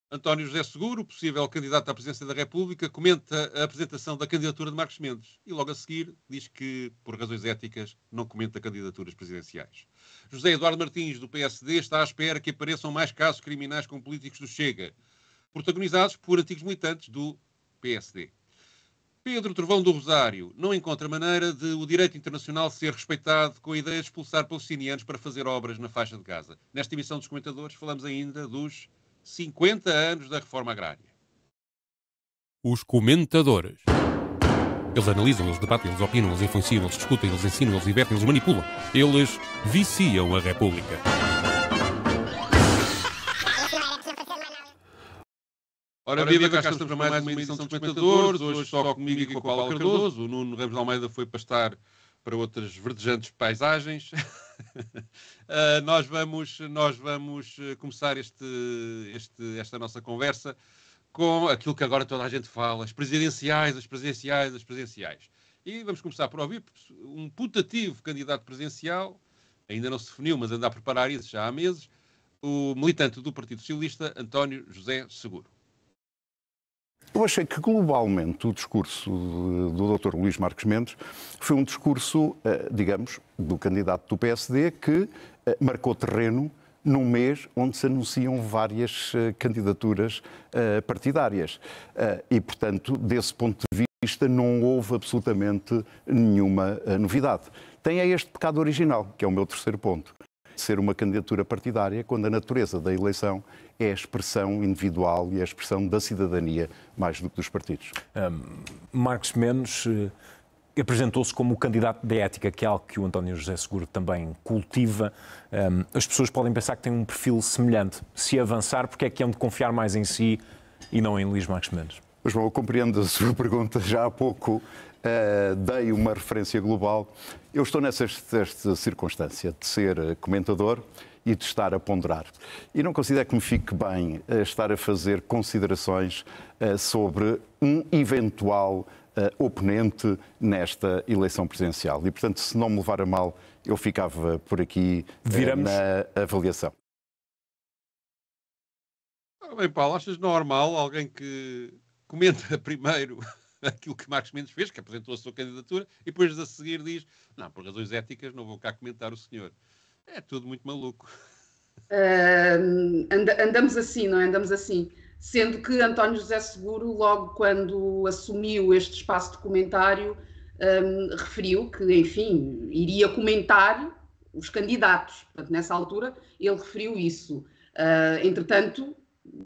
António José Seguro, possível candidato à presidência da República, comenta a apresentação da candidatura de Marcos Mendes e logo a seguir diz que, por razões éticas, não comenta candidaturas presidenciais. José Eduardo Martins, do PSD, está à espera que apareçam mais casos criminais com políticos do Chega, protagonizados por antigos militantes do PSD. Pedro Trovão do Rosário não encontra maneira de o direito internacional ser respeitado com a ideia de expulsar palestinianos para fazer obras na faixa de Gaza. Nesta emissão dos comentadores falamos ainda dos 50 anos da reforma agrária. Os comentadores. Eles analisam, eles debatem, eles opinam, eles influenciam, eles discutem, eles ensinam, eles divertem, eles manipulam. Eles viciam a República. Ora, viva, cá estamos para mais uma edição dos comentadores. Hoje só comigo e com a Paula Cardoso. O Nuno Ramos de Almeida foi pastar para outras verdejantes paisagens. Nós vamos começar esta nossa conversa com aquilo que agora toda a gente fala, as presidenciais. E vamos começar por ouvir um putativo candidato presidencial, ainda não se definiu, mas anda a preparar isso já há meses, o militante do Partido Socialista, António José Seguro. Eu achei que, globalmente, o discurso do Dr. Luís Marcos Mendes foi um discurso, digamos, do candidato do PSD que marcou terreno num mês onde se anunciam várias candidaturas partidárias. E, portanto, desse ponto de vista, não houve absolutamente nenhuma novidade. Tem este pecado original, que é o meu terceiro ponto. Ser uma candidatura partidária quando a natureza da eleição é a expressão individual e a expressão da cidadania mais do que dos partidos. Marcos Mendes apresentou-se como o candidato da ética, que é algo que o António José Seguro também cultiva. As pessoas podem pensar que tem um perfil semelhante. Se avançar, porque é que hão de confiar mais em si e não em Luís Marcos Mendes? Mas, bom, eu compreendo a sua pergunta. Já há pouco dei uma referência global. Eu estou nesta circunstância de ser comentador e de estar a ponderar. E não considero que me fique bem estar a fazer considerações sobre um eventual oponente nesta eleição presidencial. E, portanto, se não me levar a mal, eu ficava por aqui na avaliação. Bem, Paulo, achas normal alguém que comenta primeiro aquilo que Marcos Mendes fez, que apresentou a sua candidatura, e depois a seguir diz, não, por razões éticas não vou cá comentar o senhor. É tudo muito maluco. Andamos assim, não é? Andamos assim. Sendo que António José Seguro, logo quando assumiu este espaço de comentário, referiu que, enfim, iria comentar os candidatos. Portanto, nessa altura, ele referiu isso. Entretanto,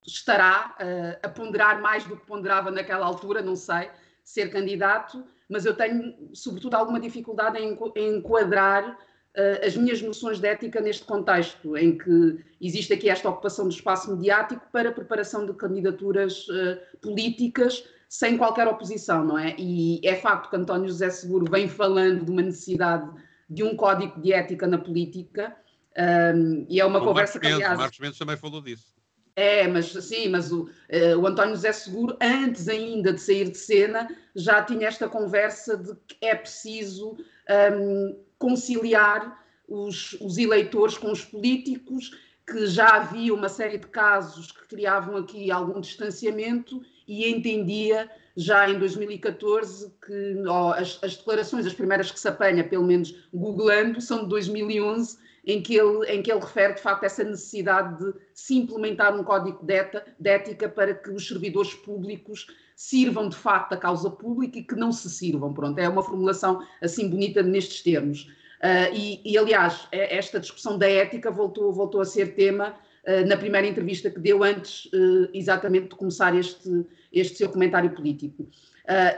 estará a ponderar mais do que ponderava naquela altura, não sei, ser candidato, mas eu tenho, sobretudo, alguma dificuldade em enquadrar as minhas noções de ética neste contexto, em que existe aqui esta ocupação do espaço mediático para a preparação de candidaturas políticas sem qualquer oposição, não é? E é facto que António José Seguro vem falando de uma necessidade de um código de ética na política, e é uma conversa que, aliás... Marcos Mendes também falou disso. Mas o António José Seguro, antes ainda de sair de cena, já tinha esta conversa de que é preciso conciliar os eleitores com os políticos, que já havia uma série de casos que criavam aqui algum distanciamento, e entendia já em 2014 que as declarações, as primeiras que se apanha, pelo menos googlando, são de 2011, em que ele refere, de facto, essa necessidade de se implementar um código de ética para que os servidores públicos sirvam, de facto, a causa pública e que não se sirvam. Pronto, é uma formulação assim bonita nestes termos. Aliás, esta discussão da ética voltou a ser tema na primeira entrevista que deu antes, exatamente, de começar este seu comentário político.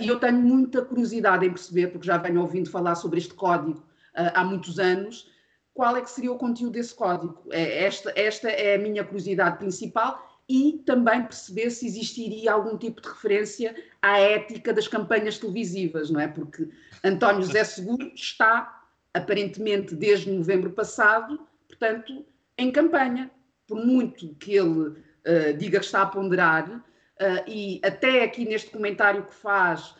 E eu tenho muita curiosidade em perceber, porque já venho ouvindo falar sobre este código há muitos anos, qual é que seria o conteúdo desse código. Esta é a minha curiosidade principal, e também perceber se existiria algum tipo de referência à ética das campanhas televisivas, não é? Porque António José Seguro está, aparentemente, desde novembro passado, portanto, em campanha. Por muito que ele diga que está a ponderar, e até aqui neste comentário que faz,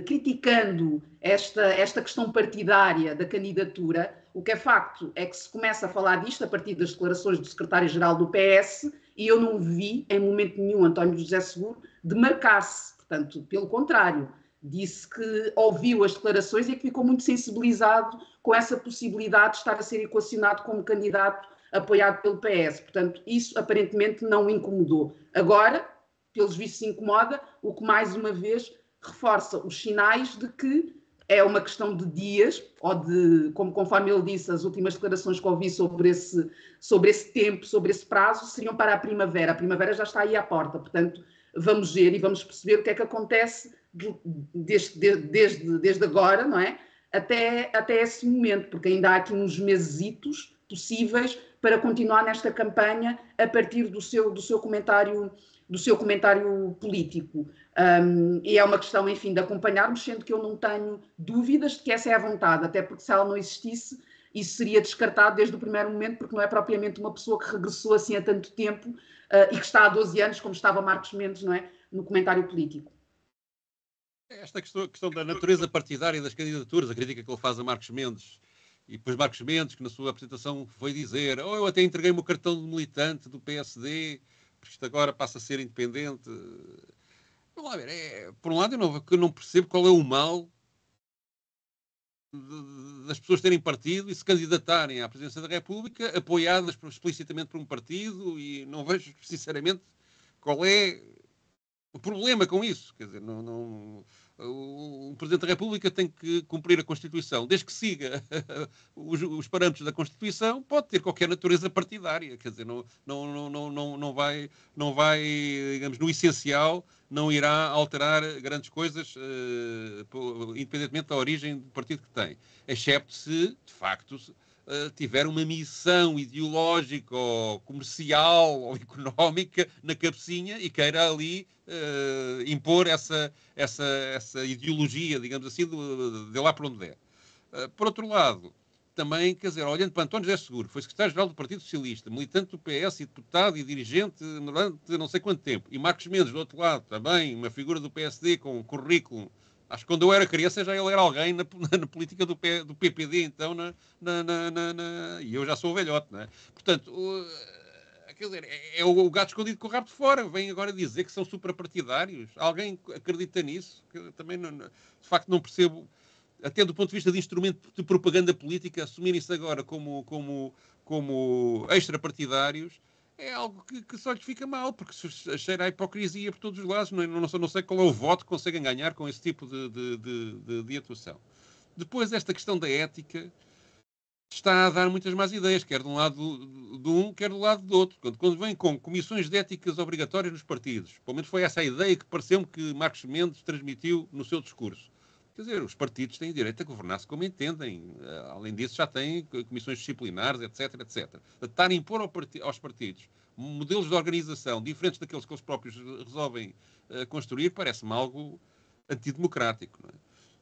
criticando esta questão partidária da candidatura, o que é facto é que se começa a falar disto a partir das declarações do secretário-geral do PS, e eu não vi em momento nenhum António José Seguro demarcar-se. Portanto, pelo contrário, disse que ouviu as declarações e que ficou muito sensibilizado com essa possibilidade de estar a ser equacionado como candidato apoiado pelo PS. Portanto, isso aparentemente não o incomodou. Agora, pelos vistos, se incomoda, o que mais uma vez reforça os sinais de que é uma questão de dias, ou de, conforme ele disse, as últimas declarações que ouvi sobre esse tempo, sobre esse prazo, seriam para a primavera. A primavera já está aí à porta, portanto, vamos ver e vamos perceber o que é que acontece desde agora, não é? Até esse momento, porque ainda há aqui uns mesitos possíveis para continuar nesta campanha a partir do seu comentário político. E é uma questão, enfim, de acompanharmos, sendo que eu não tenho dúvidas de que essa é a vontade, até porque se ela não existisse, isso seria descartado desde o primeiro momento, porque não é propriamente uma pessoa que regressou assim há tanto tempo e que está há 12 anos, como estava Marcos Mendes, não é? No comentário político. Esta questão da natureza partidária das candidaturas, a crítica que ele faz a Marcos Mendes, e depois Marcos Mendes, que na sua apresentação foi dizer: eu até entreguei o meu cartão de militante do PSD, porque isto agora passa a ser independente. Vamos lá ver, por um lado eu não percebo qual é o mal das pessoas terem partido e se candidatarem à presidência da República apoiadas explicitamente por um partido, e não vejo, sinceramente, qual é o problema com isso. Quer dizer, o Presidente da República tem que cumprir a Constituição. Desde que siga os parâmetros da Constituição, pode ter qualquer natureza partidária. Quer dizer, não vai, digamos, no essencial, não irá alterar grandes coisas, independentemente da origem do partido que tem. Excepto se, de facto, tiver uma missão ideológica ou comercial ou económica na cabecinha e queira ali impor essa ideologia, digamos assim, de lá para onde der. Por outro lado, também, quer dizer, olhando para António José Seguro, foi secretário-geral do Partido Socialista, militante do PS e deputado e dirigente durante não sei quanto tempo, e Marcos Mendes, do outro lado, também uma figura do PSD com currículo. Acho que quando eu era criança já ele era alguém na política do PPD, então, e eu já sou velhote, não é? Portanto, quer dizer, é o gato escondido com o rabo de fora. Vem agora dizer que são suprapartidários. Alguém acredita nisso? Eu também, de facto, não percebo, até do ponto de vista de instrumento de propaganda política, assumirem-se agora como extrapartidários. É algo que só lhes fica mal, porque cheira a hipocrisia por todos os lados. Não sei qual é o voto que conseguem ganhar com esse tipo de atuação. Depois, esta questão da ética está a dar muitas más ideias, quer de um lado de um, quer do lado do outro. Quando vem com comissões de éticas obrigatórias nos partidos, pelo menos foi essa a ideia que pareceu-me que Marcos Mendes transmitiu no seu discurso. Quer dizer, os partidos têm direito a governar-se como entendem. Além disso, já têm comissões disciplinares, etc, etc. Estar a impor aos partidos modelos de organização diferentes daqueles que eles próprios resolvem construir, parece-me algo antidemocrático. Não é?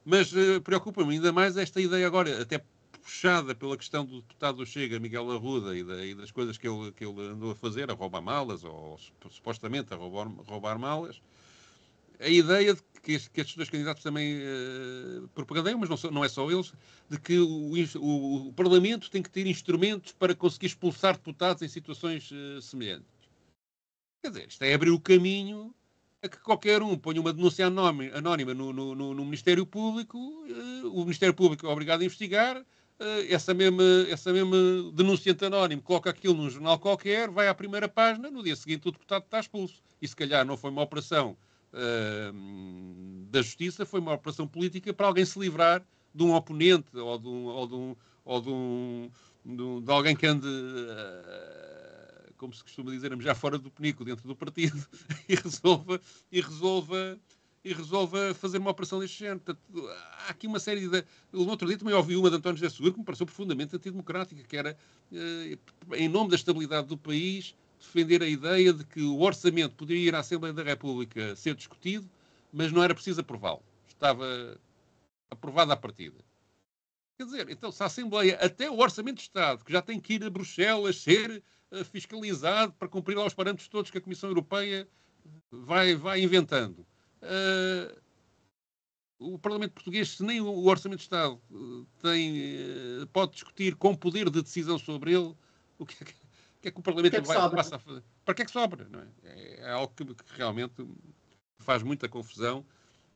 Mas preocupa-me ainda mais esta ideia agora, até puxada pela questão do deputado do Chega, Miguel Arruda, e das coisas que ele andou a fazer, a roubar malas, ou supostamente a roubar malas. A ideia de que estes dois candidatos também propagandeiam, mas não é só eles, de que o Parlamento tem que ter instrumentos para conseguir expulsar deputados em situações semelhantes. Quer dizer, isto é abrir o caminho a que qualquer um ponha uma denúncia anónima no Ministério Público, o Ministério Público é obrigado a investigar, essa mesma denunciante anónimo coloca aquilo num jornal qualquer, vai à primeira página, no dia seguinte o deputado está expulso. E se calhar não foi uma operação da justiça, foi uma operação política para alguém se livrar de um oponente de alguém que ande, como se costuma dizer, já fora do penico dentro do partido e resolva fazer uma operação deste género. Portanto, há aqui uma série de... No outro dia também ouvi uma de António José Seguro que me pareceu profundamente antidemocrática, que era, em nome da estabilidade do país, defender a ideia de que o orçamento poderia ir à Assembleia da República ser discutido, mas não era preciso aprová-lo. Estava aprovado à partida. Quer dizer, então, se a Assembleia, até o Orçamento de Estado, que já tem que ir a Bruxelas, ser fiscalizado para cumprir lá os parâmetros todos que a Comissão Europeia vai inventando. O Parlamento Português, se nem o Orçamento de Estado pode discutir com poder de decisão sobre ele, que é que o Parlamento passa a fazer? Para que é que sobra? Não é? É algo que realmente faz muita confusão.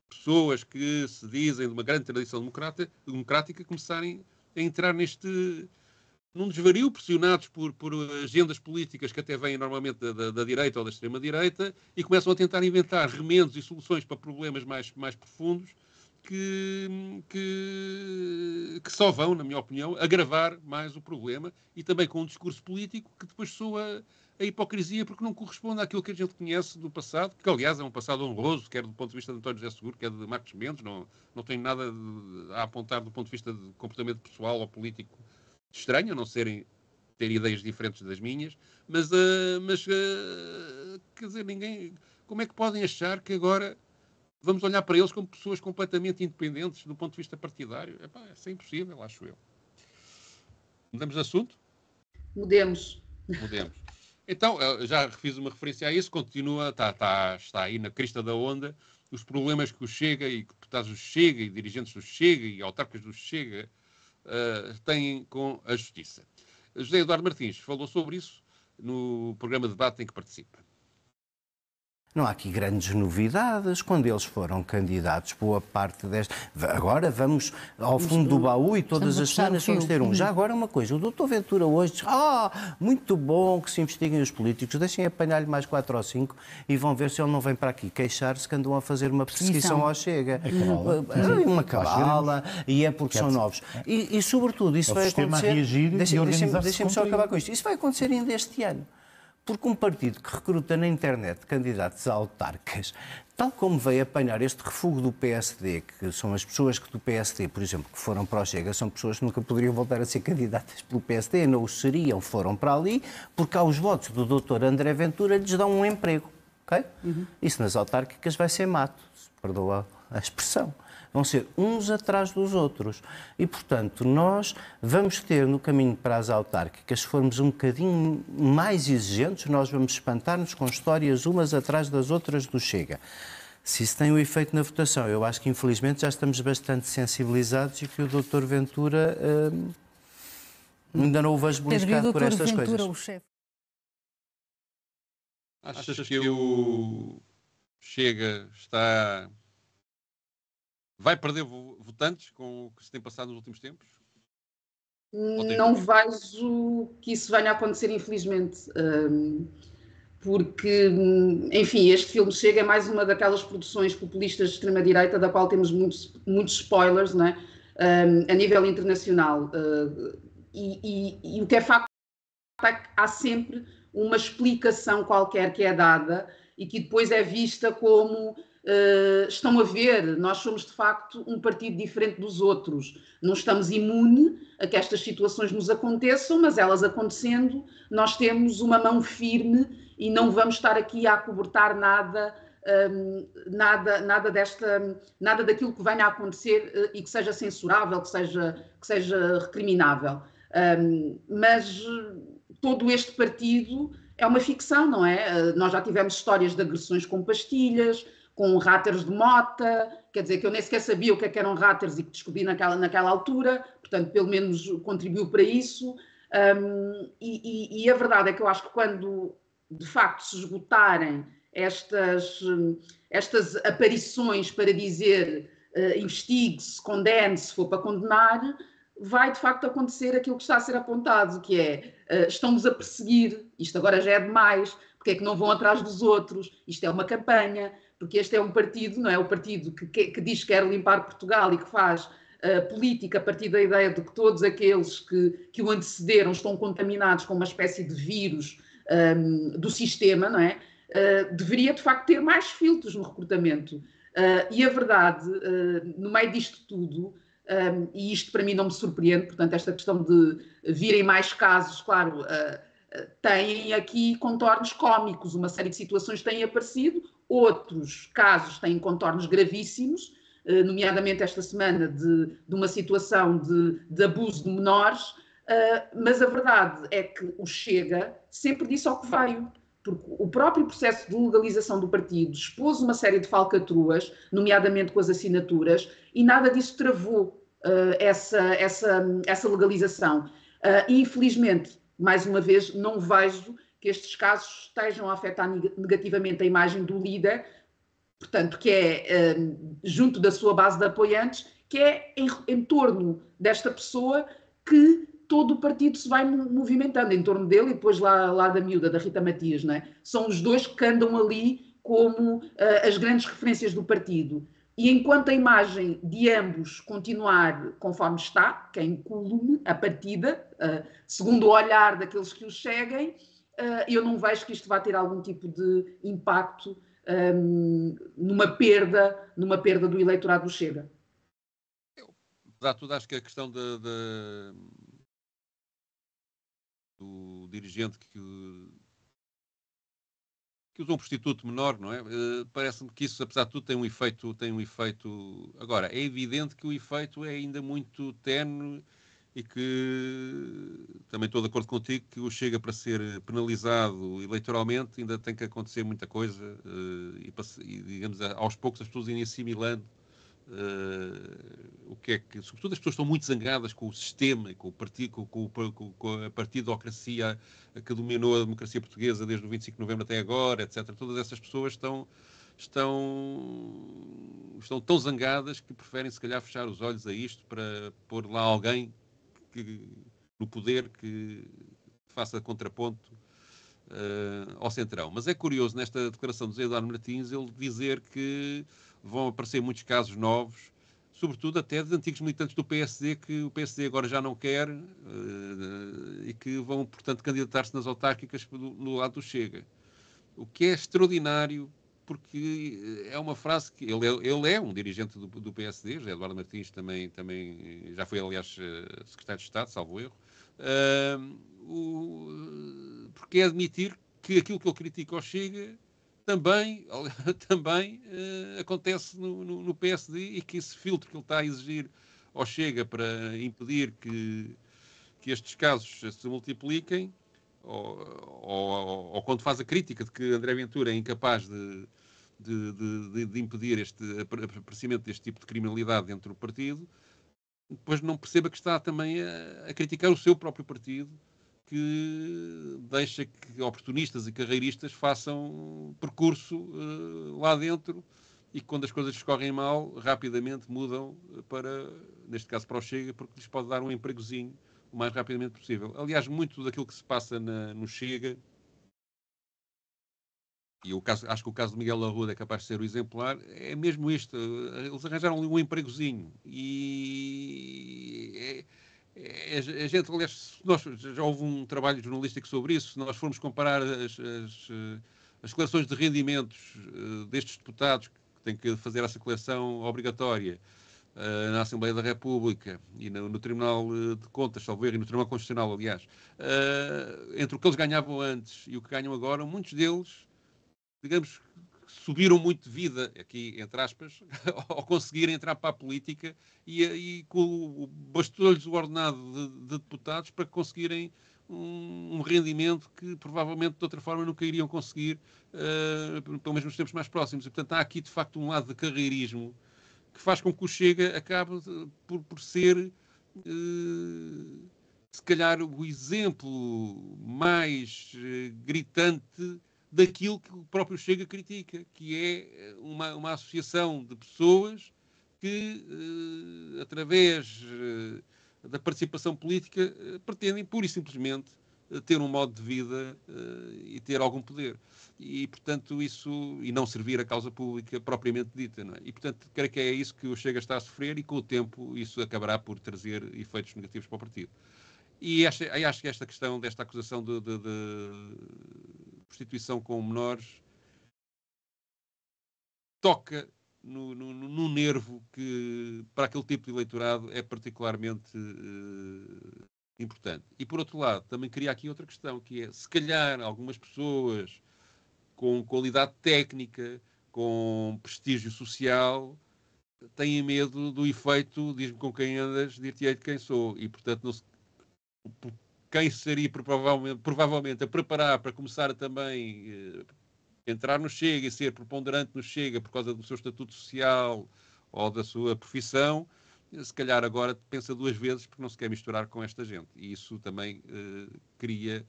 Pessoas que se dizem de uma grande tradição democrática começarem a entrar num desvario, pressionados por agendas políticas que até vêm normalmente da direita ou da extrema-direita, e começam a tentar inventar remendos e soluções para problemas mais profundos que só vão, na minha opinião, agravar mais o problema, e também com um discurso político que depois soa a hipocrisia, porque não corresponde àquilo que a gente conhece do passado, que aliás é um passado honroso, quer do ponto de vista de António José Seguro, quer de Marcos Mendes. Não tenho nada a apontar do ponto de vista de comportamento pessoal ou político estranho, a não ter ideias diferentes das minhas, mas quer dizer, como é que podem achar que agora vamos olhar para eles como pessoas completamente independentes do ponto de vista partidário? Isso é impossível, acho eu. Mudamos de assunto? Mudemos. Então, já fiz uma referência a isso, continua, está aí na crista da onda, os problemas que o Chega e deputados do Chega e dirigentes do Chega e autarcas do Chega têm com a Justiça. José Eduardo Martins falou sobre isso no programa de debate em que participa. Não há aqui grandes novidades. Quando eles foram candidatos, boa parte desta... Agora vamos ao fundo do baú e todas as semanas vamos ter um. Já agora uma coisa, o doutor Ventura hoje diz, muito bom que se investiguem os políticos, deixem apanhar-lhe mais 4 ou 5 e vão ver se ele não vem para aqui queixar-se que andam a fazer uma perseguição ao Chega. Uma cabala, e é porque são novos. E sobretudo, isso vai acontecer... Deixem-me só acabar com isto. Isso vai acontecer ainda este ano. Porque um partido que recruta na internet candidatos a autarcas, tal como veio apanhar este refúgio do PSD, que são as pessoas do PSD, por exemplo, que foram para o Chega, são pessoas que nunca poderiam voltar a ser candidatas pelo PSD, não o seriam, foram para ali, porque aos votos do Dr. André Ventura lhes dão um emprego. Okay? Isso nas autárquicas vai ser mato, se perdoa a expressão. Vão ser uns atrás dos outros. E, portanto, nós vamos ter no caminho para as autárquicas, se formos um bocadinho mais exigentes, nós vamos espantar-nos com histórias umas atrás das outras do Chega. Se isso tem um efeito na votação, eu acho que, infelizmente, já estamos bastante sensibilizados e que o Dr. Ventura ainda não o vejo beliscado por estas coisas. O chefe. Achas que o Chega vai perder votantes com o que se tem passado nos últimos tempos? Não vejo que isso venha a acontecer, infelizmente. Porque, enfim, este filme Chega é mais uma daquelas produções populistas de extrema-direita da qual temos muitos spoilers, não é? A nível internacional. E o que é facto é que há sempre uma explicação qualquer que é dada e que depois é vista como... estão a ver, nós somos de facto um partido diferente dos outros. Não estamos imunes a que estas situações nos aconteçam, mas elas acontecendo, nós temos uma mão firme e não vamos estar aqui a acobertar nada daquilo que venha a acontecer e que seja censurável, que seja recriminável. Mas todo este partido é uma ficção, não é? Nós já tivemos histórias de agressões com pastilhas, com ratters de mota, quer dizer, que eu nem sequer sabia o que eram ratters e que descobri naquela altura, portanto, pelo menos contribuiu para isso. E a verdade é que eu acho que quando, de facto, se esgotarem estas aparições para dizer investigue-se, condene-se, se for para condenar, vai, de facto, acontecer aquilo que está a ser apontado, que é, estão-nos a perseguir, isto agora já é demais, porque é que não vão atrás dos outros, isto é uma campanha, porque este é um partido, não é? O partido que diz que quer limpar Portugal e que faz política a partir da ideia de que todos aqueles que o antecederam estão contaminados com uma espécie de vírus do sistema, não é? Deveria, de facto, ter mais filtros no recrutamento. E a verdade, no meio disto tudo, e isto para mim não me surpreende, portanto, esta questão de virem mais casos, claro, têm aqui contornos cómicos, uma série de situações têm aparecido, outros casos têm contornos gravíssimos, nomeadamente esta semana de uma situação de abuso de menores, mas a verdade é que o Chega sempre disse ao que veio, porque o próprio processo de legalização do partido expôs uma série de falcatruas, nomeadamente com as assinaturas, e nada disso travou essa legalização. E, infelizmente, mais uma vez, não vejo que estes casos estejam a afetar negativamente a imagem do líder, portanto, que é junto da sua base de apoiantes, que é em torno desta pessoa que todo o partido se vai movimentando, em torno dele e depois lá da miúda, da Rita Matias, não é? São os dois que andam ali como as grandes referências do partido. E enquanto a imagem de ambos continuar conforme está, que é incólume, a partida, segundo o olhar daqueles que os seguem, eu não vejo que isto vá ter algum tipo de impacto numa perda do eleitorado do Chega. Apesar de tudo, acho que a questão do dirigente que usa um prostituto menor, não é? Parece-me que isso, apesar de tudo, tem um efeito. Agora, é evidente que o efeito é ainda muito tenue e que também estou de acordo contigo que o Chega, para ser penalizado eleitoralmente, ainda tem que acontecer muita coisa e digamos, aos poucos as pessoas irem assimilando o que é que, sobretudo as pessoas estão muito zangadas com o sistema, com o partido, com a partidocracia que dominou a democracia portuguesa desde o 25 de novembro até agora, etc. Todas essas pessoas estão tão zangadas que preferem se calhar fechar os olhos a isto para pôr lá alguém no poder que faça contraponto ao Centrão. Mas é curioso, nesta declaração do José Eduardo Martins, ele dizer que vão aparecer muitos casos novos, sobretudo até de antigos militantes do PSD, que o PSD agora já não quer e que vão, portanto, candidatar-se nas autárquicas no lado do Chega. O que é extraordinário, porque é uma frase que... Ele é um dirigente do PSD, José Eduardo Martins também já foi, aliás, secretário de Estado, salvo erro, porque é admitir que aquilo que ele critica ao Chega também acontece no PSD e que esse filtro que ele está a exigir ao Chega para impedir que estes casos se multipliquem, ou quando faz a crítica de que André Ventura é incapaz de impedir este aparecimento deste tipo de criminalidade dentro do partido, depois não perceba que está também a criticar o seu próprio partido, que deixa que oportunistas e carreiristas façam percurso lá dentro e que, quando as coisas escorrem mal, rapidamente mudam neste caso para o Chega, porque lhes pode dar um empregozinho o mais rapidamente possível. Aliás, muito daquilo que se passa no Chega, e acho que o caso de Miguel Arruda é capaz de ser o exemplar, é mesmo isto. Eles arranjaram ali um empregozinho e a gente, aliás, já houve um trabalho jornalístico sobre isso. Se nós formos comparar as declarações de rendimentos destes deputados, que têm que fazer essa declaração obrigatória na Assembleia da República e no Tribunal de Contas, salvo erro, e no Tribunal Constitucional, aliás, entre o que eles ganhavam antes e o que ganham agora, muitos deles, digamos, subiram muito de vida, aqui entre aspas, ao conseguirem entrar para a política e bastou-lhes o ordenado de deputados para conseguirem um rendimento que provavelmente de outra forma nunca iriam conseguir, pelo menos nos tempos mais próximos. E, portanto, há aqui de facto um lado de carreirismo que faz com que o Chega acabe por ser, se calhar, o exemplo mais gritante daquilo que o próprio Chega critica, que é uma associação de pessoas que, através da participação política, pretendem pura e simplesmente ter um modo de vida e ter algum poder. E, portanto, e não servir a causa pública propriamente dita. Não é? E, portanto, creio que é isso que o Chega está a sofrer e, com o tempo, isso acabará por trazer efeitos negativos para o partido. E acho que esta questão desta acusação de prostituição com menores toca no nervo que, para aquele tipo de eleitorado, é particularmente importante. E, por outro lado, também queria aqui outra questão, que é, se calhar, algumas pessoas com qualidade técnica, com prestígio social, têm medo do efeito, diz-me com quem andas, dir-te-ei de quem sou. E, portanto, quem seria provavelmente a preparar para começar a também entrar no Chega e ser preponderante no Chega por causa do seu estatuto social ou da sua profissão, se calhar agora pensa duas vezes porque não se quer misturar com esta gente. E isso também cria,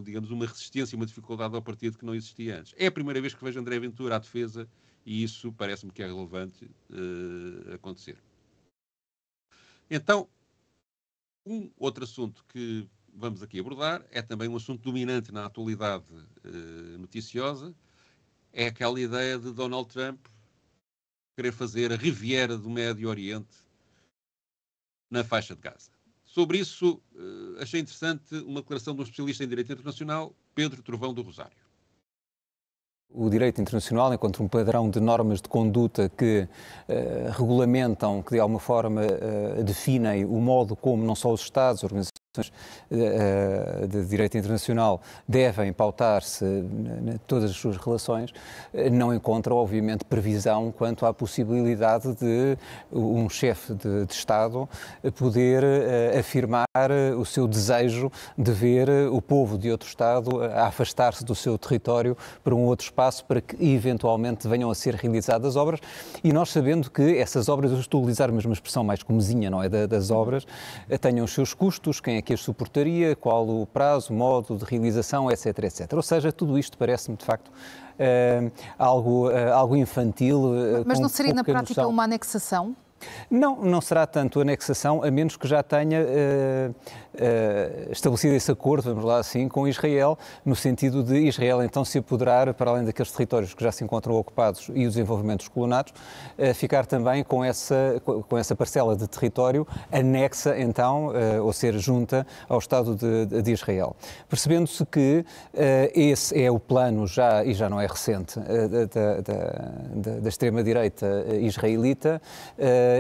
digamos, uma resistência, uma dificuldade ao partido que não existia antes. É a primeira vez que vejo André Ventura à defesa e isso parece-me que é relevante acontecer. Então, um outro assunto que vamos aqui abordar é também um assunto dominante na atualidade noticiosa, é aquela ideia de Donald Trump querer fazer a Riviera do Médio Oriente na faixa de Gaza. Sobre isso, achei interessante uma declaração de um especialista em Direito Internacional, Pedro Trovão do Rosário. O direito internacional encontra um padrão de normas de conduta que regulamentam, que de alguma forma definem o modo como não só os Estados, organizações de direito internacional devem pautar-se em todas as suas relações, não encontra, obviamente, previsão quanto à possibilidade de um chefe de Estado poder afirmar o seu desejo de ver o povo de outro Estado a afastar-se do seu território para um outro espaço para que eventualmente venham a ser realizadas obras, e nós sabendo que essas obras, eu estou a utilizar mesmo uma expressão mais comezinha, não é, das obras, tenham os seus custos, quem é que as suportaria, qual o prazo, modo de realização, etc, etc. Ou seja, tudo isto parece-me, de facto, algo infantil. Mas não seria na prática noção. uma anexação? Não será tanto anexação, a menos que já tenha estabelecido esse acordo, vamos lá assim, com Israel, no sentido de Israel então se apoderar, para além daqueles territórios que já se encontram ocupados e os desenvolvimentos colonados, ficar também com essa parcela de território anexa então, ou ser junta ao Estado de Israel. Percebendo-se que esse é o plano já, e já não é recente, da extrema-direita israelita,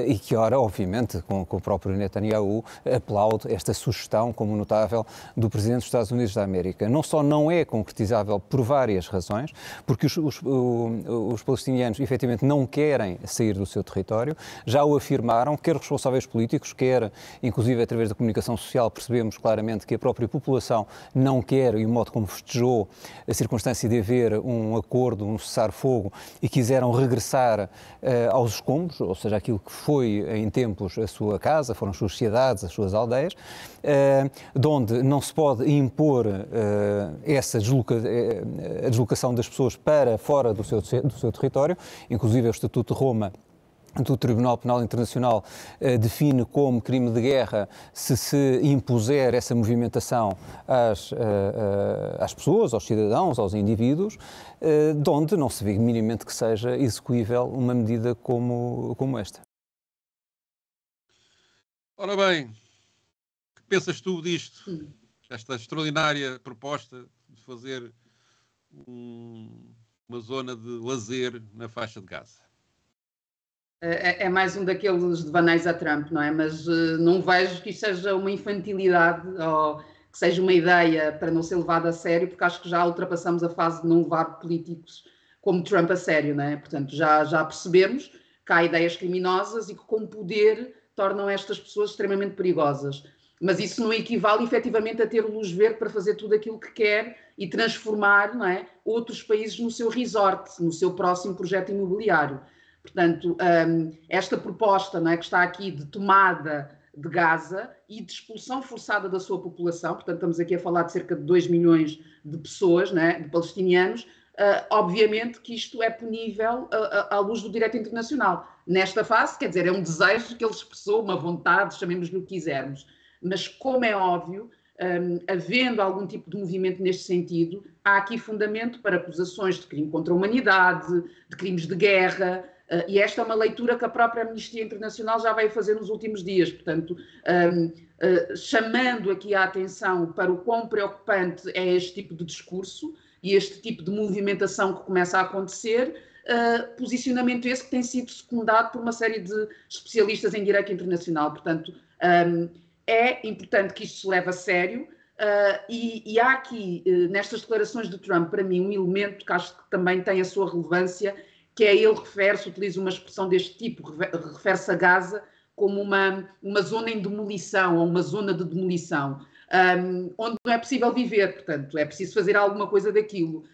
e que, ora, obviamente, com o próprio Netanyahu, aplaude esta sugestão, como notável, do Presidente dos Estados Unidos da América. Não só não é concretizável por várias razões, porque os palestinianos, efetivamente, não querem sair do seu território, já o afirmaram, quer os responsáveis políticos, quer, inclusive, através da comunicação social, percebemos claramente que a própria população não quer, e o modo como festejou a circunstância de haver um acordo, um cessar-fogo, e quiseram regressar aos escombros, ou seja, aquilo que foi em tempos a sua casa, foram as suas cidades, as suas aldeias, de onde não se pode impor a deslocação das pessoas para fora do seu território, inclusive o Estatuto de Roma do Tribunal Penal Internacional define como crime de guerra se impuser essa movimentação às pessoas, aos cidadãos, aos indivíduos, de onde não se vê minimamente que seja execuível uma medida como esta. Ora bem, o que pensas tu disto? Esta extraordinária proposta de fazer uma zona de lazer na faixa de Gaza. É mais um daqueles devaneios a Trump, não é? Mas não vejo que isto seja uma infantilidade ou que seja uma ideia para não ser levada a sério, porque acho que já ultrapassamos a fase de não levar políticos como Trump a sério, não é? Portanto, já percebemos que há ideias criminosas e que com poder tornam estas pessoas extremamente perigosas. Mas isso não equivale efetivamente a ter luz verde para fazer tudo aquilo que quer e transformar, não é, outros países no seu resort, no seu próximo projeto imobiliário. Portanto, esta proposta, não é, que está aqui de tomada de Gaza e de expulsão forçada da sua população, portanto estamos aqui a falar de cerca de 2 milhões de pessoas, não é, de palestinianos, obviamente que isto é punível à luz do direito internacional. Nesta fase, quer dizer, é um desejo que ele expressou, uma vontade, chamemos-lhe o que quisermos. Mas, como é óbvio, havendo algum tipo de movimento neste sentido, há aqui fundamento para acusações de crime contra a humanidade, de crimes de guerra, e esta é uma leitura que a própria Amnistia Internacional já veio fazer nos últimos dias. Portanto, chamando aqui a atenção para o quão preocupante é este tipo de discurso e este tipo de movimentação que começa a acontecer, posicionamento esse que tem sido secundado por uma série de especialistas em direito internacional. Portanto, é importante que isto se leve a sério e há aqui, nestas declarações de Trump, para mim, um elemento que acho que também tem a sua relevância, que é ele refere-se, utiliza uma expressão deste tipo, refere-se a Gaza como uma zona em demolição, ou uma zona de demolição. onde não é possível viver, portanto, é preciso fazer alguma coisa daquilo.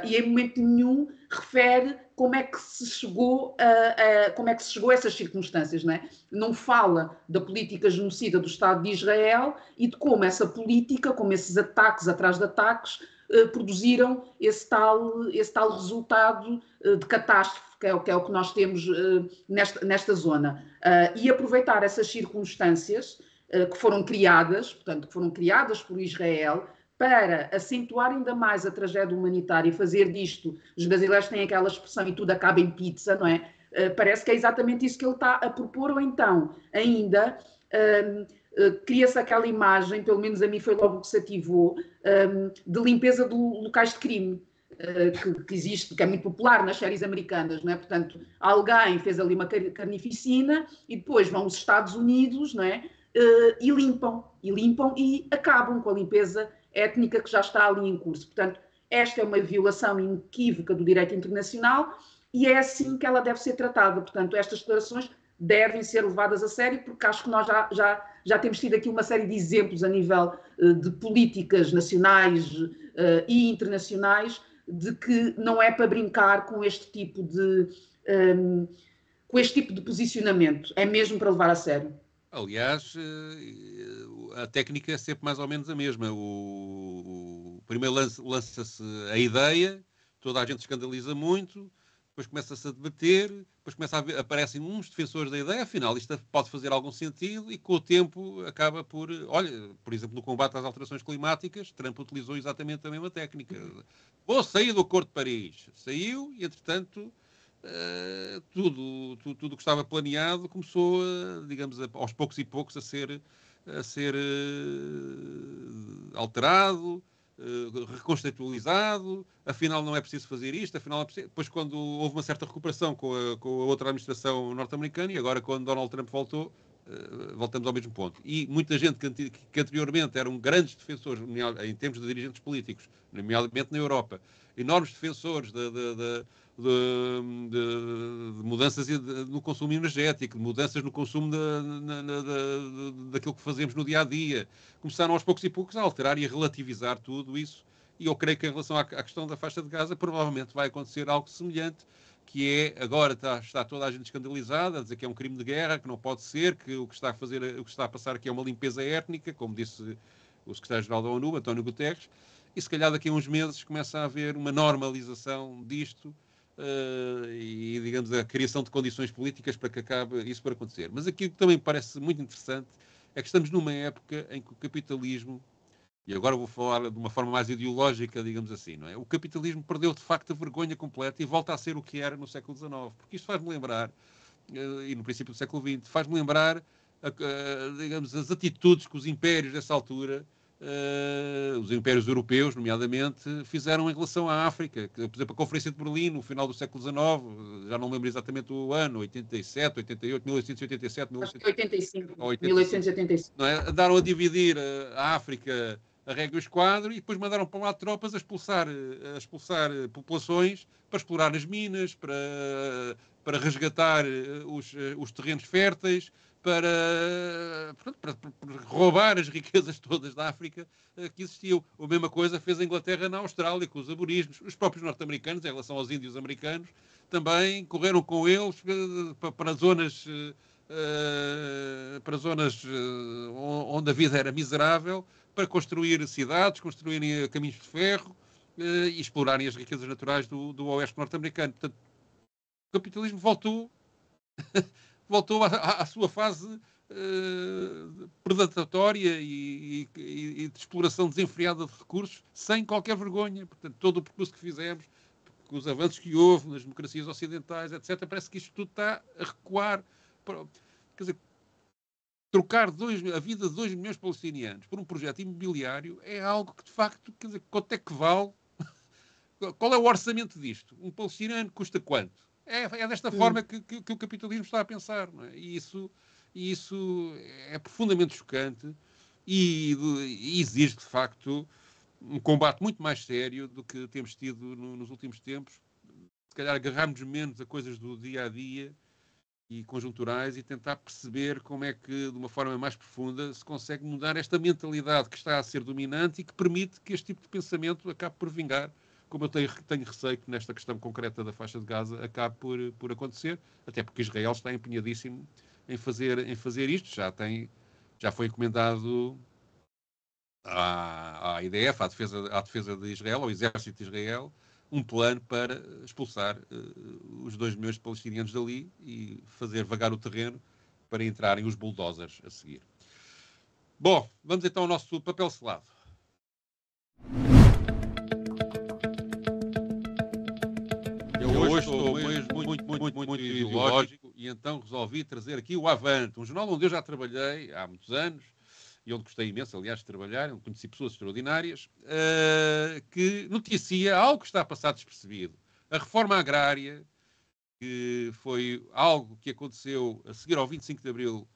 E em momento nenhum refere como é que se chegou a essas circunstâncias, não é? Não fala da política genocida do Estado de Israel e de como essa política, como esses ataques atrás de ataques, produziram esse tal resultado de catástrofe, que é o que nós temos nesta zona. E aproveitar essas circunstâncias que foram criadas, portanto, que foram criadas por Israel, para acentuar ainda mais a tragédia humanitária e fazer disto, os brasileiros têm aquela expressão e tudo acaba em pizza, não é? Parece que é exatamente isso que ele está a propor, ou então, ainda, cria-se aquela imagem, pelo menos a mim foi logo que se ativou, de limpeza de locais de crime, que existe, que é muito popular nas séries americanas, não é? Portanto, alguém fez ali uma carnificina e depois vão os Estados Unidos, não é? E limpam e acabam com a limpeza étnica que já está ali em curso. Portanto, esta é uma violação inequívoca do direito internacional e é assim que ela deve ser tratada. Portanto, estas declarações devem ser levadas a sério, porque acho que nós já temos tido aqui uma série de exemplos a nível de políticas nacionais e internacionais de que não é para brincar com este tipo de posicionamento, é mesmo para levar a sério. Aliás, a técnica é sempre mais ou menos a mesma. Primeiro lança-se a ideia, toda a gente escandaliza muito, depois começa-se a debater, depois aparecem uns defensores da ideia, afinal isto pode fazer algum sentido, e com o tempo acaba por... Olha, por exemplo, no combate às alterações climáticas, Trump utilizou exatamente a mesma técnica. Vou sair do Acordo de Paris. Saiu e, entretanto... tudo o que estava planeado começou, digamos, aos poucos e poucos a ser alterado, reconceptualizado. Afinal não é preciso fazer isto, afinal é preciso... Depois, quando houve uma certa recuperação com a outra administração norte-americana, e agora quando Donald Trump voltou, voltamos ao mesmo ponto. E muita gente que anteriormente eram grandes defensores, em termos de dirigentes políticos, nomeadamente na Europa, enormes defensores de mudanças no consumo energético, de mudanças no consumo daquilo que fazemos no dia-a-dia. Começaram aos poucos e poucos a alterar e a relativizar tudo isso. E eu creio que em relação à questão da faixa de Gaza, provavelmente vai acontecer algo semelhante, que é, agora está toda a gente escandalizada, a dizer que é um crime de guerra, que não pode ser, que o que está a passar aqui é uma limpeza étnica, como disse o secretário-geral da ONU, António Guterres, e se calhar daqui a uns meses começa a haver uma normalização disto, e, digamos, a criação de condições políticas para que acabe isso por acontecer. Mas aquilo que também parece muito interessante é que estamos numa época em que o capitalismo, e agora vou falar de uma forma mais ideológica, digamos assim, não é? O capitalismo perdeu de facto a vergonha completa e volta a ser o que era no século XIX, porque isto faz-me lembrar, e no princípio do século XX, faz-me lembrar, digamos, as atitudes que os impérios dessa altura, os impérios europeus, nomeadamente, fizeram em relação à África. Por exemplo, a Conferência de Berlim, no final do século XIX, já não lembro exatamente o ano, 87, 88, 1887... Acho que 1885. Não é? Andaram a dividir a África a régua e esquadro e depois mandaram para lá tropas a expulsar populações para explorar as minas, para resgatar os terrenos férteis, para roubar as riquezas todas da África que existiam. A mesma coisa fez a Inglaterra na Austrália, com os aborígenes. Os próprios norte-americanos, em relação aos índios americanos, também correram com eles para zonas onde a vida era miserável, para construir cidades, construírem caminhos de ferro e explorarem as riquezas naturais do oeste norte-americano. Portanto, o capitalismo voltou à sua fase predatória e de exploração desenfreada de recursos, sem qualquer vergonha. Portanto, todo o percurso que fizemos, os avanços que houve nas democracias ocidentais, etc., parece que isto tudo está a recuar. Quer dizer, trocar a vida de 2 milhões de palestinianos por um projeto imobiliário é algo que, de facto, quer dizer, quanto é que vale? Qual é o orçamento disto? Um palestiniano custa quanto? É desta forma que o capitalismo está a pensar, não é? E isso é profundamente chocante e exige, de facto, um combate muito mais sério do que temos tido nos últimos tempos. Se calhar agarrarmos menos a coisas do dia-a-dia e conjunturais e tentar perceber como é que, de uma forma mais profunda, se consegue mudar esta mentalidade que está a ser dominante e que permite que este tipo de pensamento acabe por vingar, como eu tenho receio que nesta questão concreta da faixa de Gaza acabe por acontecer, até porque Israel está empenhadíssimo em fazer isto. Já foi encomendado à IDF, à defesa de Israel, ao exército de Israel, um plano para expulsar os 2 milhões de palestinianos dali e fazer vagar o terreno para entrarem os bulldozers a seguir. Bom, vamos então ao nosso papel selado. Eu hoje estou muito ideológico e então resolvi trazer aqui o Avante, um jornal onde eu já trabalhei há muitos anos e onde gostei imenso, aliás, de trabalhar, onde conheci pessoas extraordinárias, que noticia algo que está a passar despercebido. A reforma agrária, que foi algo que aconteceu a seguir ao 25 de Abril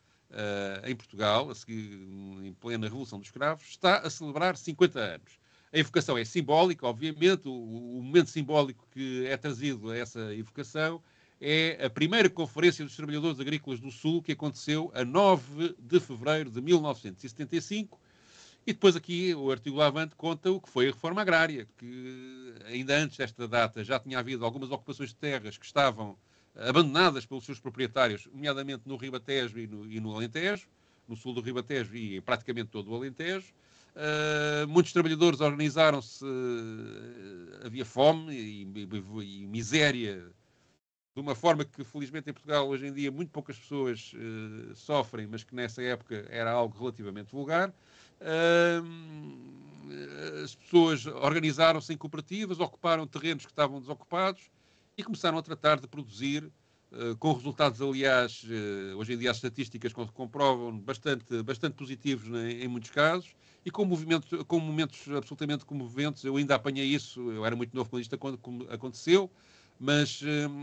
em Portugal, a seguir em plena Revolução dos Escravos, está a celebrar 50 anos. A evocação é simbólica, obviamente, o momento simbólico que é trazido a essa evocação é a primeira Conferência dos Trabalhadores Agrícolas do Sul, que aconteceu a 9 de fevereiro de 1975. E depois aqui o artigo Avante conta o que foi a reforma agrária, que ainda antes desta data já tinha havido algumas ocupações de terras que estavam abandonadas pelos seus proprietários, nomeadamente no Ribatejo e no Alentejo, no sul do Ribatejo e em praticamente todo o Alentejo. Muitos trabalhadores organizaram-se, havia fome e miséria, de uma forma que, felizmente, em Portugal, hoje em dia, muito poucas pessoas sofrem, mas que nessa época era algo relativamente vulgar. As pessoas organizaram-se em cooperativas, ocuparam terrenos que estavam desocupados e começaram a tratar de produzir, com resultados, aliás, hoje em dia as estatísticas comprovam bastante positivos em muitos casos, e com momentos absolutamente comoventes. Eu ainda apanhei isso, eu era muito novo quando isto aconteceu, mas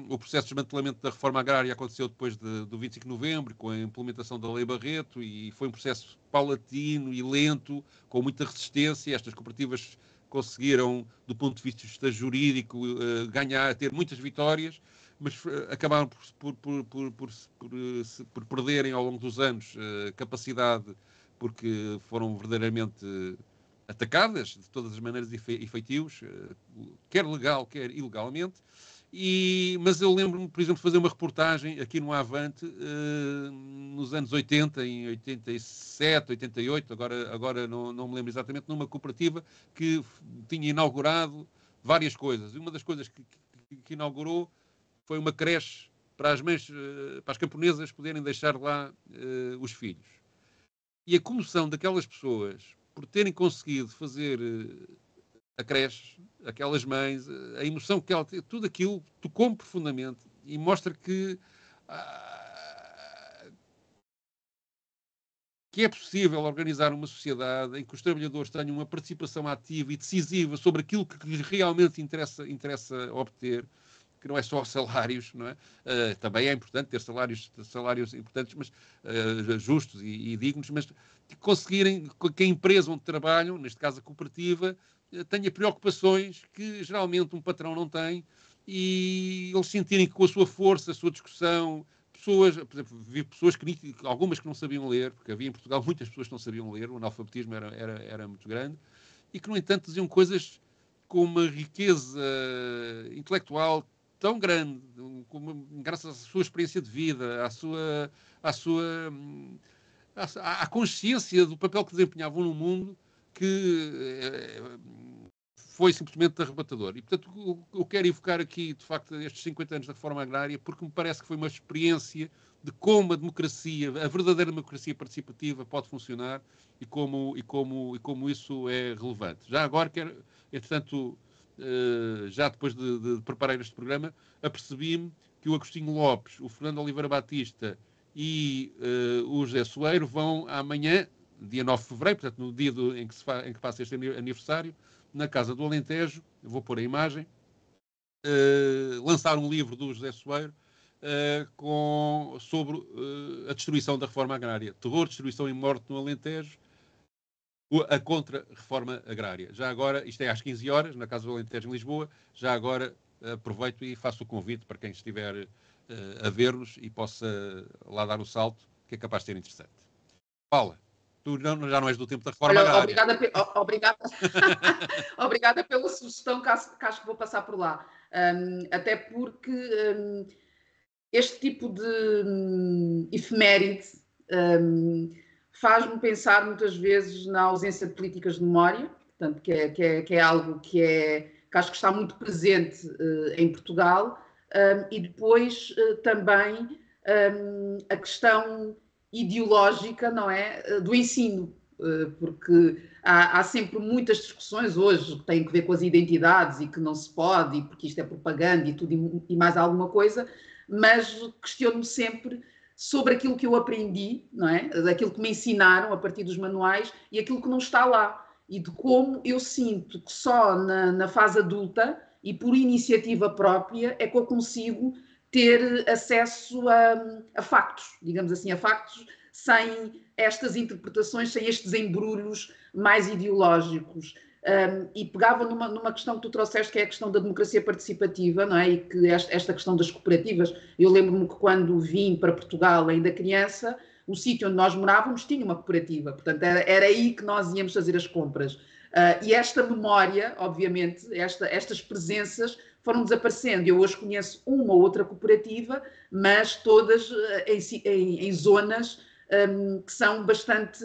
o processo de desmantelamento da reforma agrária aconteceu depois do 25 de novembro, com a implementação da Lei Barreto, e foi um processo paulatino e lento, com muita resistência. Estas cooperativas conseguiram, do ponto de vista jurídico, ter muitas vitórias, mas acabaram por perderem ao longo dos anos capacidade, porque foram verdadeiramente atacadas de todas as maneiras e feitios, quer legal, quer ilegalmente. Mas eu lembro-me, por exemplo, de fazer uma reportagem aqui no Avante, nos anos 80, em 87, 88, agora não me lembro exatamente, numa cooperativa que tinha inaugurado várias coisas. E uma das coisas que inaugurou foi uma creche para as mães, para as camponesas poderem deixar lá os filhos. E a comoção daquelas pessoas por terem conseguido fazer a creche, aquelas mães, a emoção que ela teve, tudo aquilo tocou-me profundamente e mostra que é possível organizar uma sociedade em que os trabalhadores tenham uma participação ativa e decisiva sobre aquilo que lhes realmente interessa obter, que não é só salários, não é? Também é importante ter salários importantes, mas justos e dignos, mas conseguirem que a empresa onde trabalham, neste caso a cooperativa, tenha preocupações que geralmente um patrão não tem, e eles sentirem que com a sua força, a sua discussão, pessoas, por exemplo, vi pessoas algumas que não sabiam ler, porque havia em Portugal muitas pessoas que não sabiam ler, o analfabetismo era muito grande, e que, no entanto, diziam coisas com uma riqueza intelectual tão grande, graças à sua experiência de vida, à consciência do papel que desempenhavam no mundo, que foi simplesmente arrebatador. E, portanto, eu quero evocar aqui, de facto, estes 50 anos da reforma agrária, porque me parece que foi uma experiência de como a democracia, a verdadeira democracia participativa pode funcionar e como isso é relevante. Já agora quero, entretanto, já depois de preparar este programa, apercebi-me que o Agostinho Lopes, o Fernando Oliveira Batista e o José Soeiro vão amanhã, dia 9 de fevereiro, portanto no dia em que passa este aniversário, na Casa do Alentejo, eu vou pôr a imagem, lançar um livro do José Soeiro sobre a destruição da reforma agrária. Terror, destruição e morte no Alentejo, a contra-reforma agrária. Já agora, isto é às 15 horas, na Casa do Alentejo, em Lisboa, já agora aproveito e faço o convite para quem estiver a ver-nos e possa lá dar o salto, que é capaz de ser interessante. Paula, tu já não és do tempo da reforma agrária. Obrigada pela sugestão, que acho que vou passar por lá. Até porque este tipo de efeméride faz-me pensar muitas vezes na ausência de políticas de memória, portanto, que é algo que acho que está muito presente em Portugal, e depois também a questão ideológica, não é, do ensino, porque há sempre muitas discussões hoje que têm a ver com as identidades e que não se pode, e porque isto é propaganda e tudo e mais alguma coisa, mas questiono-me sempre sobre aquilo que eu aprendi, não é, daquilo que me ensinaram a partir dos manuais e aquilo que não está lá, e de como eu sinto que só na fase adulta e por iniciativa própria é que eu consigo ter acesso a factos, digamos assim, a factos sem estas interpretações, sem estes embrulhos mais ideológicos. E pegava numa questão que tu trouxeste, que é a questão da democracia participativa, não é? E que esta questão das cooperativas, eu lembro-me que quando vim para Portugal, ainda criança, o sítio onde nós morávamos tinha uma cooperativa, portanto era aí que nós íamos fazer as compras. E esta memória, obviamente, estas presenças foram desaparecendo. Eu hoje conheço uma ou outra cooperativa, mas todas em zonas que são bastante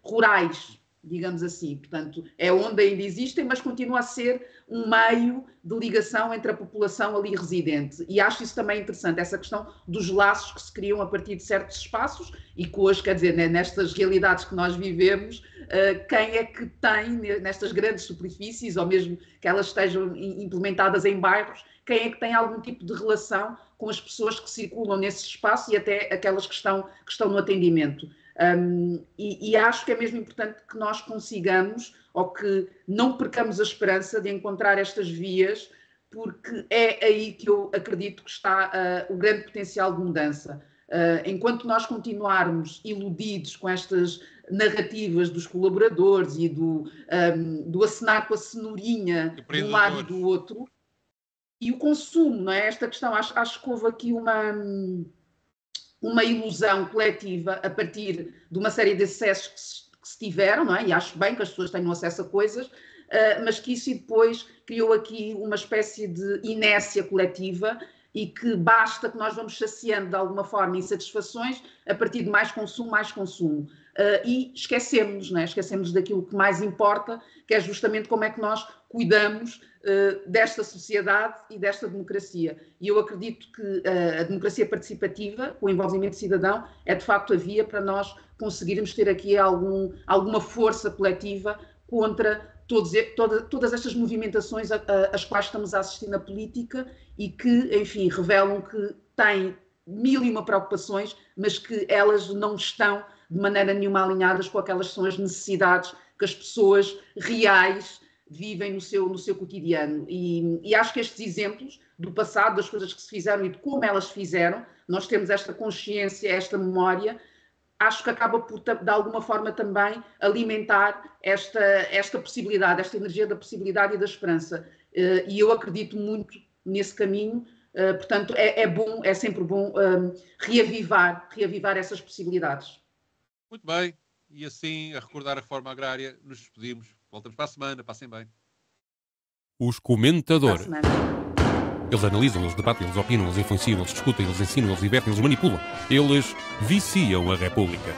rurais, digamos assim. Portanto, é onde ainda existem, mas continua a ser um meio de ligação entre a população ali residente. E acho isso também interessante, essa questão dos laços que se criam a partir de certos espaços e que hoje, quer dizer, nestas realidades que nós vivemos, quem é que tem, nestas grandes superfícies, ou mesmo que elas estejam implementadas em bairros, quem é que tem algum tipo de relação com as pessoas que circulam nesse espaço e até aquelas que estão no atendimento. E acho que é mesmo importante que nós consigamos, ou que não percamos a esperança de encontrar estas vias, porque é aí que eu acredito que está o grande potencial de mudança. Enquanto nós continuarmos iludidos com estas narrativas dos colaboradores e do acenar com a cenourinha de um lado e do outro, e o consumo, não é? Esta questão, acho que houve aqui uma ilusão coletiva a partir de uma série de excessos que se tiveram, não é? E acho bem que as pessoas tenham acesso a coisas, mas que isso depois criou aqui uma espécie de inércia coletiva e que basta que nós vamos saciando de alguma forma insatisfações a partir de mais consumo. E esquecemos, não é? Esquecemos daquilo que mais importa, que é justamente como é que nós cuidamos desta sociedade e desta democracia. E eu acredito que a democracia participativa, o envolvimento cidadão, é de facto a via para nós conseguirmos ter aqui alguma força coletiva contra todas estas movimentações às quais estamos a assistir na política e que, enfim, revelam que têm mil e uma preocupações, mas que elas não estão de maneira nenhuma alinhadas com aquelas que são as necessidades que as pessoas reais vivem no seu cotidiano. E acho que estes exemplos do passado, das coisas que se fizeram e de como elas se fizeram, nós temos esta consciência, esta memória, acho que acaba por, de alguma forma, também alimentar esta possibilidade, esta energia da possibilidade e da esperança. E eu acredito muito nesse caminho, portanto, é sempre bom reavivar essas possibilidades. Muito bem, e assim, a recordar a reforma agrária, nos despedimos. Voltamos para a semana, passem bem. Os comentadores. Eles analisam, eles debatem, eles opinam, eles influenciam, eles discutem, eles ensinam, eles divertem, eles manipulam. Eles viciam a República.